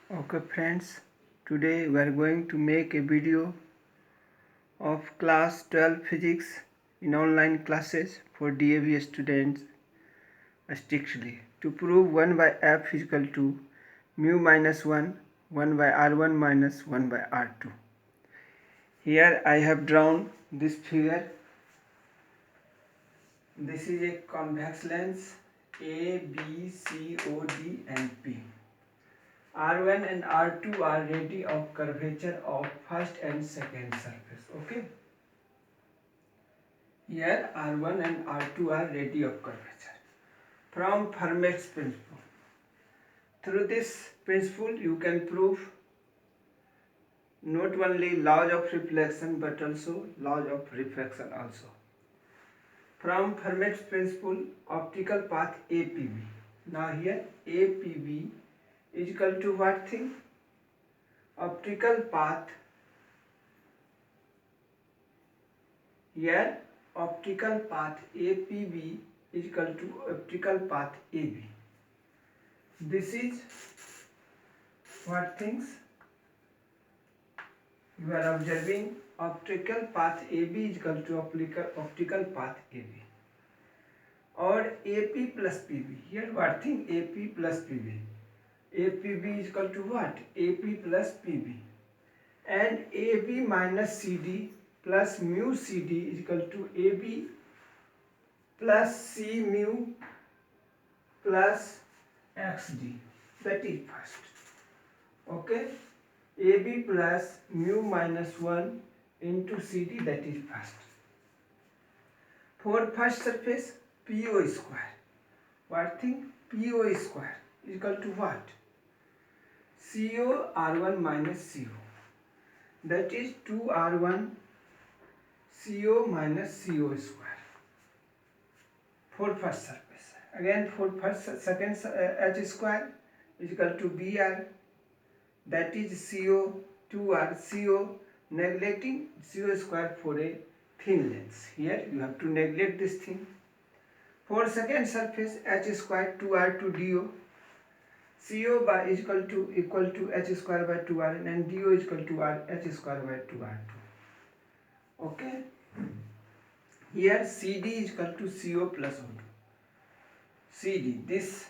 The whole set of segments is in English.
Okay friends, today we are going to make a video of class 12 physics in online classes for DAV students strictly to prove 1 by f is equal to mu minus 1 by r1 minus 1 by r2. Here I have drawn this figure. This is a convex lens A, B, C, O, D and P. R1 and R2 are radii of curvature of first and second surface. Okay. Here R1 and R2 are radii of curvature. From Fermat's principle. Through this principle you can prove not only laws of reflection but also laws of refraction also. From Fermat's principle, optical path APB. Now here APB is equal to what thing? Optical path. Here optical path APB is equal to optical path AB. This is what things? You are observing optical path AB is equal to optical path AB. Or AP plus PB. Here what thing? AP plus PB. APB is equal to what? AP plus PB. And AB minus CD plus mu CD is equal to AB plus C mu plus XD. That is first. Okay. AB plus mu minus 1 into CD, that is first. For first surface, PO square. What thing? PO square is equal to what? CO R1 minus CO. That is 2R1 CO minus CO square. For first surface. Again for second H square is equal to BR. That is CO 2R CO, neglecting CO square for a thin lens. Here you have to neglect this thing. For second surface, H square 2R to DO. CO by is equal to H square by 2R and DO is equal to R H square by 2R2. Okay. Here CD is equal to CO plus O2. CD, this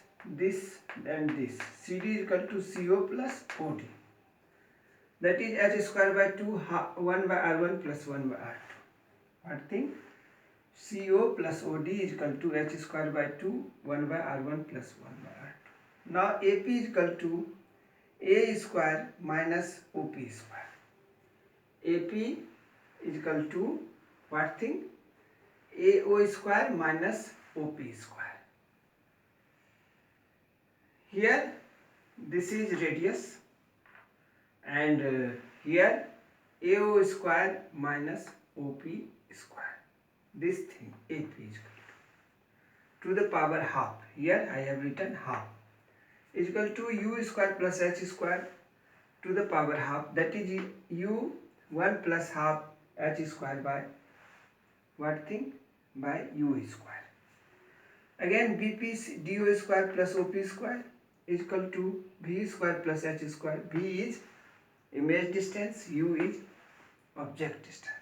and this. CD is equal to CO plus OD. That is H square by 2, 1 by R1 plus 1 by R2. What thing? CO plus OD is equal to H square by 2, 1 by R1 plus 1 by R2. Now AP is equal to A square minus OP square. AP is equal to what thing? AO square minus OP square. Here this is radius and here AO square minus OP square. This thing AP is equal to the power half. Here I have written half is equal to U square plus H square to the power half. That is U 1 plus half H square by what thing? By U square. Again BP DO square plus OP square is equal to V square plus H square. V is image distance, U is object distance.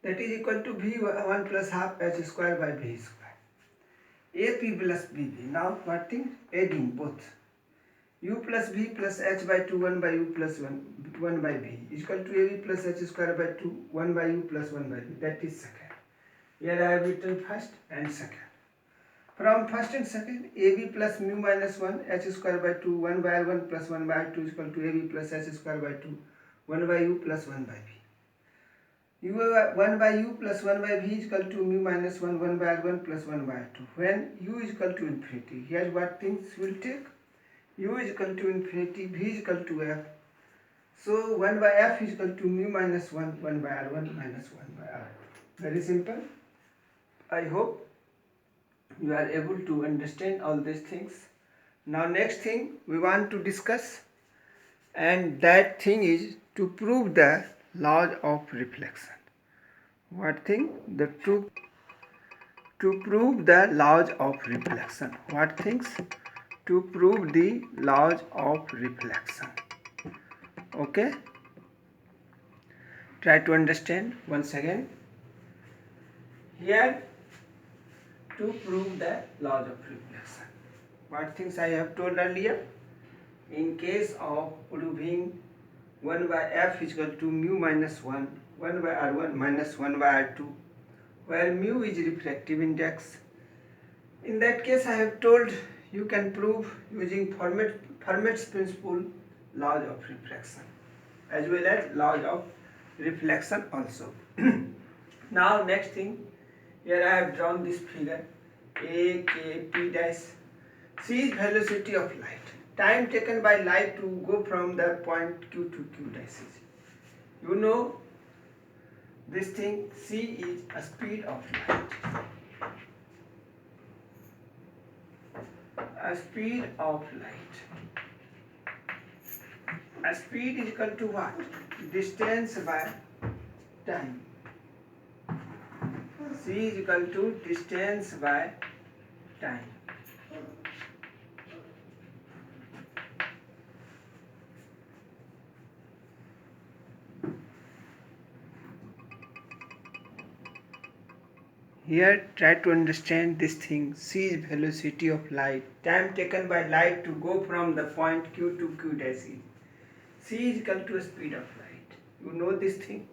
That is equal to V1 plus half H square by V square. AP plus BB. Now what thing? Adding both. U plus V plus H by 2, 1 by U plus 1 by V is equal to AB plus H square by 2, 1 by U plus 1 by V. That is second. Here I have written first and second. From first and second, AB plus mu minus 1 H square by 2, 1 by R1 plus 1 by R2 is equal to AB plus H square by 2, 1 by U plus 1 by V. 1 by U plus 1 by V is equal to mu minus 1, 1 by R1 plus 1 by R2. When U is equal to infinity, here what things will take? U is equal to infinity, V is equal to F. So 1 by F is equal to mu minus 1, 1 by R1 minus 1 by R2. Very simple. I hope you are able to understand all these things. Now next thing we want to discuss, and that thing is to prove the laws of reflection. What thing? To prove the laws of reflection. What things? to prove the laws of reflection. Okay, try to understand once again. Here, to prove the laws of reflection, what things I have told earlier. In case of proving 1 by f is equal to mu minus 1, 1 by r1 minus 1 by r2, where mu is refractive index. In that case, I have told you can prove using Fermat's principle, laws of reflection, as well as laws of reflection also. Now next thing, here I have drawn this figure A, K, P dash. C is velocity of light, time taken by light to go from the point Q to Q dash. You know this thing, C is a speed of light. A speed of light. A speed is equal to what? Distance by time. C is equal to distance by time. Here try to understand this thing. C is velocity of light, time taken by light to go from the point Q to Q dash. C is equal to speed of light. You know this thing.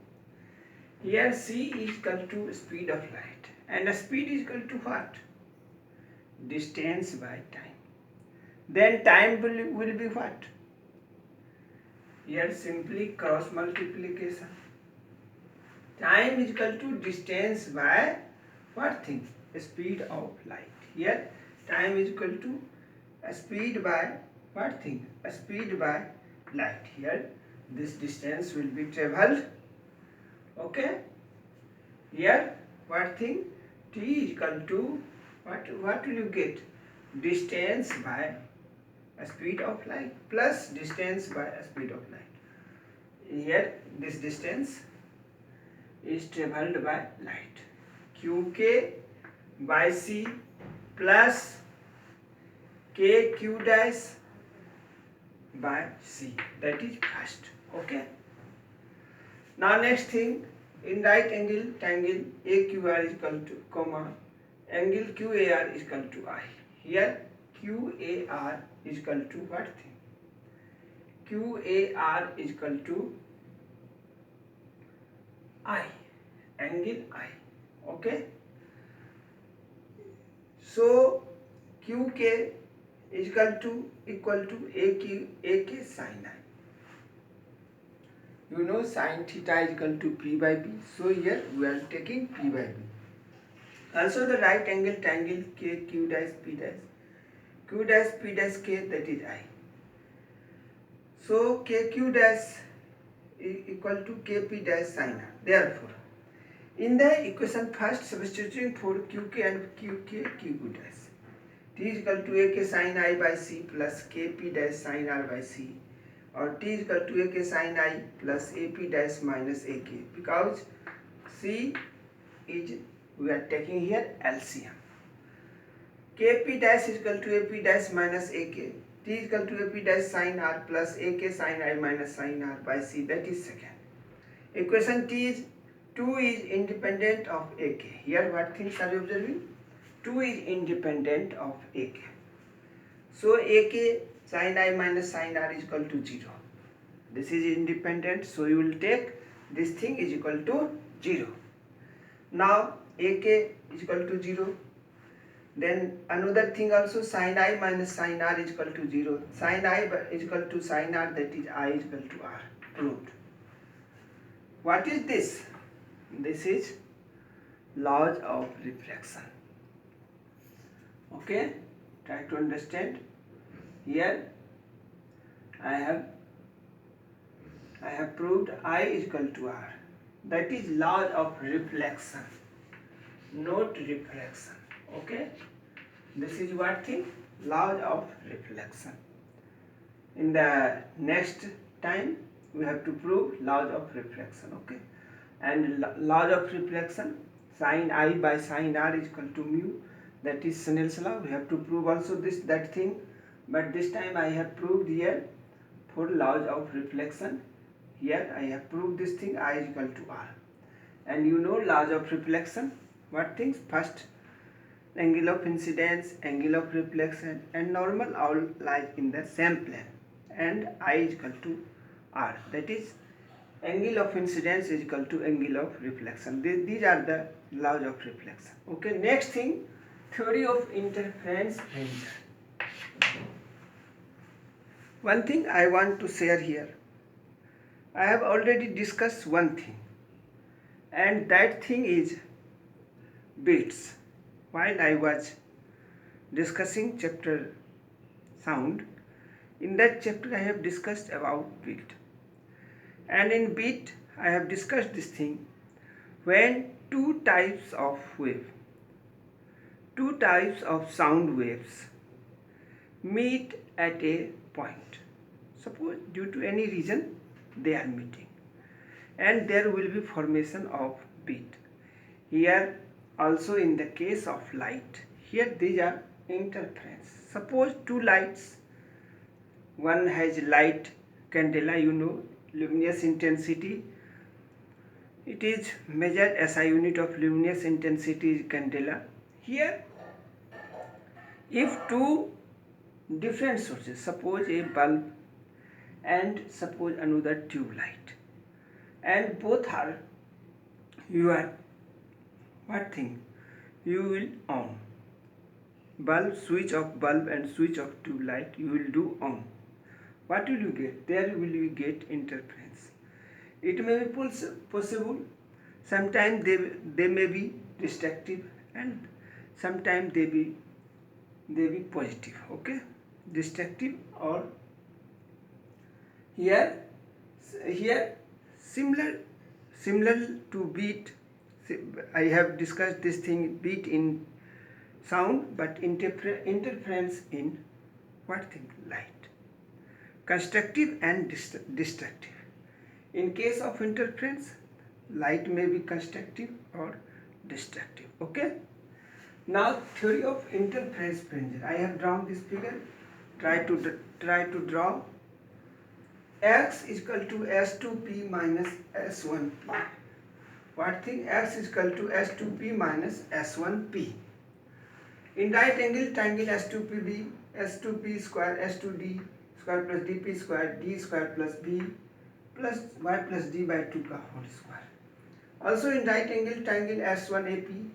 Here C is equal to speed of light, and speed is equal to what? Distance by time. Then time will be what? Here simply cross multiplication. Time is equal to distance by what thing? Speed of light. Here time is equal to speed by what thing? Speed by light. Here this distance will be traveled. Okay. Here what thing? T is equal to what will you get? Distance by speed of light plus distance by speed of light. Here this distance is traveled by light. QK by C plus KQ dash by C. That is first. Okay. Now next thing, in right angle triangle AQR is equal to comma angle QAR is equal to I. Here QAR is equal to what thing? QAR is equal to I, angle I. Okay. So QK is equal to AK sin I. You know sin theta is equal to P by B. So here we are taking P by B. Also the right angle triangle KQ dash P dash. Q dash P dash K, that is I. So KQ dash is equal to KP dash sin R. Therefore, in the equation first substituting for QK and QQ dash, T is equal to AK sin I by C plus KP dash sin R by C, or T is equal to AK sin I plus AP dash minus AK, because C is, we are taking here LCM. KP dash is equal to AP dash minus AK. T is equal to AP dash sin R plus AK sin I minus sin R by C. That is second. Equation T is 2 is independent of AK. Here what things are you observing? 2 is independent of AK. So AK sin I minus sin R is equal to 0. This is independent, so you will take this thing is equal to 0. Now AK is equal to 0. Then another thing also, sin I minus sin R is equal to 0. Sin I is equal to sin R, that is I is equal to R. Proved. What is this? This is laws of reflection. Okay, try to understand. Here I have proved I is equal to R. That is laws of reflection, not refraction. Okay, this is what thing? Laws of reflection. In the next time we have to prove laws of reflection. Okay, and laws of reflection, sin I by sin R is equal to mu, that is Snell's law. We have to prove also that thing, but this time I have proved here 4 laws of reflection. Here I have proved this thing, I is equal to R. And you know laws of reflection, what things? First, angle of incidence, angle of reflection and normal all lies in the same plane, and I is equal to R. That is, angle of incidence is equal to angle of reflection. These are the laws of reflection. Okay, next thing, theory of interference fringe. One thing I want to share here, I have already discussed one thing, and that thing is beats. While I was discussing chapter sound, in that chapter I have discussed about beat. And in beat I have discussed this thing, when two types of sound waves meet at a point. Suppose due to any reason they are meeting, and there will be formation of beat. Here also in the case of light, here these are interference. Suppose two lights, one has light candela, you know, luminous intensity. It is measured as a unit of luminous intensity is candela. Here, if two different sources, suppose a bulb and suppose another tube light, and both are your what thing? You will on bulb, switch of bulb and switch of tube light, you will do on. What will you get? There will you get interference. It may be possible, sometimes they may be destructive and sometimes they be positive. Okay, destructive or here similar to beat. I have discussed this thing, beat in sound, but interference in what thing? Light. Constructive and destructive. In case of interference, light may be constructive or destructive. Okay. Now theory of interference fringe. I have drawn this figure. Try to draw. X is equal to S2P minus S1P. What thing? X is equal to S2P minus S1P. In right angle triangle S2P square S2D square plus DP square D square plus B plus Y plus D by 2 का whole square. Also in right angle triangle S1AP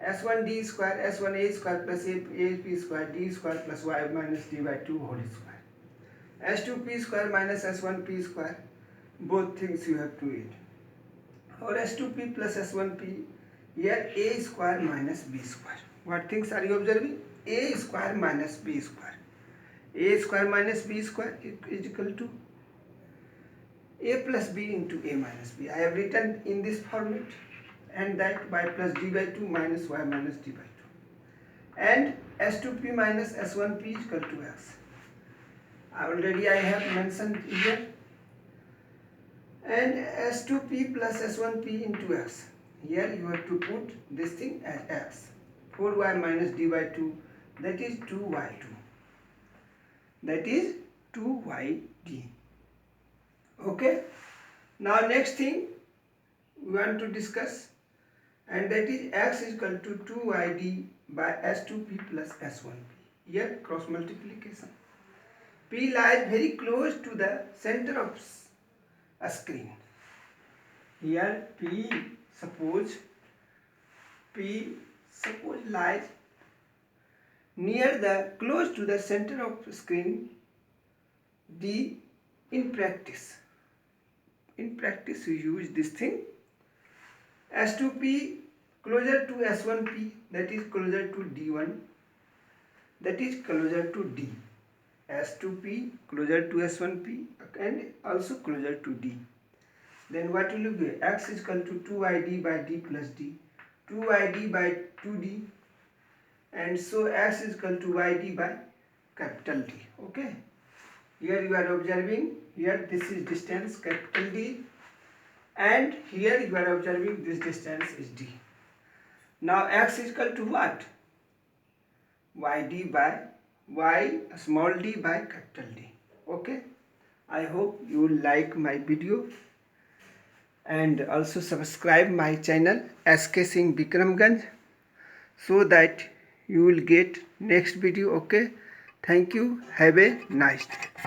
S1D square S1A square plus AP square D square plus Y minus D by 2 whole square. S2P square minus S1P square, both things you have to eat. Or S2P plus S1P, here A square minus B square. What things are you observing? A square minus B square. A square minus B square is equal to A plus B into A minus B. I have written in this format, and that Y plus D by 2 minus Y minus D by 2. And S2P minus S1P is equal to X. Already I have mentioned here. And S2P plus S1P into X. Here you have to put this thing as X. 4Y minus D by 2, that is 2Y2. That is 2YD. Okay. Now next thing we want to discuss, and that is X is equal to 2YD by S2P plus S1P. Here cross multiplication. P lies very close to the center of a screen. Here suppose lies near the close to the center of screen. D in practice we use this thing. S2P closer to S1P, that is closer to D1, that is closer to D. S2P closer to S1P and also closer to D. Then what will you get? X is equal to 2ID by D plus D, 2ID by 2D, and so X is equal to YD by capital D. Okay. Here you are observing, here this is distance capital D, and here you are observing this distance is D. Now X is equal to what? YD by y small d by capital D. Okay, I hope you will like my video and also subscribe my channel SK Singh Bikramganj so that you will get next video. Okay, thank you, have a nice day.